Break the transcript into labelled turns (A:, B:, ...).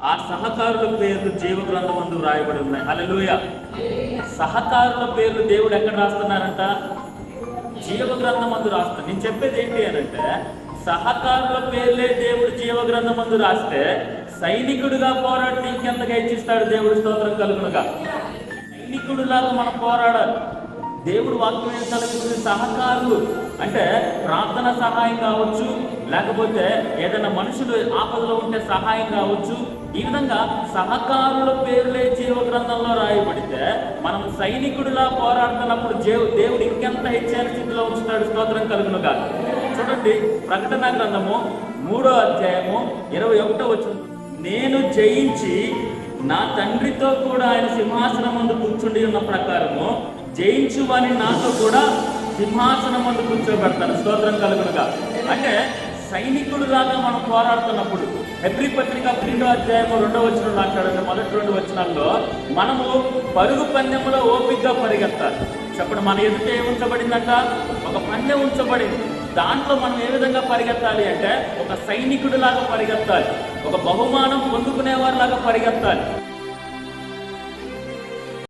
A: ఆ సహకారుల పేర్లు జీవ గ్రంథమందు రాయబడి ఉన్నాయి. హల్లెలూయా. సహకారుల పేర్లు దేవుడు ఎక్కడ రాస్తున్నారంట? జీవ గ్రంథమందు రాస్తాడు. నేను చెప్పేది ఏంటి అని అంటే, సహకారుల పేర్లే దేవుడు జీవ గ్రంథమందు రాస్తే సైనికుడిగా పోరాడితే ఇంకెంతగా ఇచ్చిస్తాడు దేవుడు. స్తోత్రం కలుగునుగా. సైనికుడిలాగా మనం పోరాడాలి. దేవుడు వాక్యం ఏం సెలవిస్తుంది? సహకారులు అంటే ప్రార్థన సహాయం కావచ్చు, లేకపోతే ఏదైనా మనుషులు ఆపదలో ఉంటే సహాయం కావచ్చు. ఈ విధంగా సహకారుల పేర్లే జీవ గ్రంథంలో రాయబడితే మనం సైనికుడిలా పోరాడుతున్నప్పుడు దేవుడు ఇంకెంత హెచ్చరిక స్థితిలో ఉంచుతాడు. స్తోత్రం కలుగునుగా. చూడండి, ప్రకటన గ్రంథము 3వ అధ్యాయము 21వ వచనం, నేను జయించి నా తండ్రితో కూడా ఆయన సింహాసనం ముందు కూర్చుండి ఉన్న ప్రకారము జయించువని నాతో కూడా సింహాసనం ముందు కూర్చోబెడతాను. స్తోత్రం కలుగునుగా. అంటే సైనికుడిలాగా మనం పోరాడుతున్నప్పుడు హెబ్రీ పత్రిక 2వ అధ్యాయము 2వ వచనంలో అంటాడు, మొదటి 2 వచనాల్లో మనము పరుగు పందెంలో ఓపికగా పరిగెత్తాలి. చెప్పండి, మన ఎదుట ఏముంచబడిందంట? ఒక పందెం ఉంచబడింది. దాంట్లో మనం ఏ విధంగా పరిగెత్తాలి అంటే ఒక సైనికుడిలాగా పరిగెత్తాలి, ఒక బహుమానం పొందుకునేవారిలాగా పరిగెత్తాలి.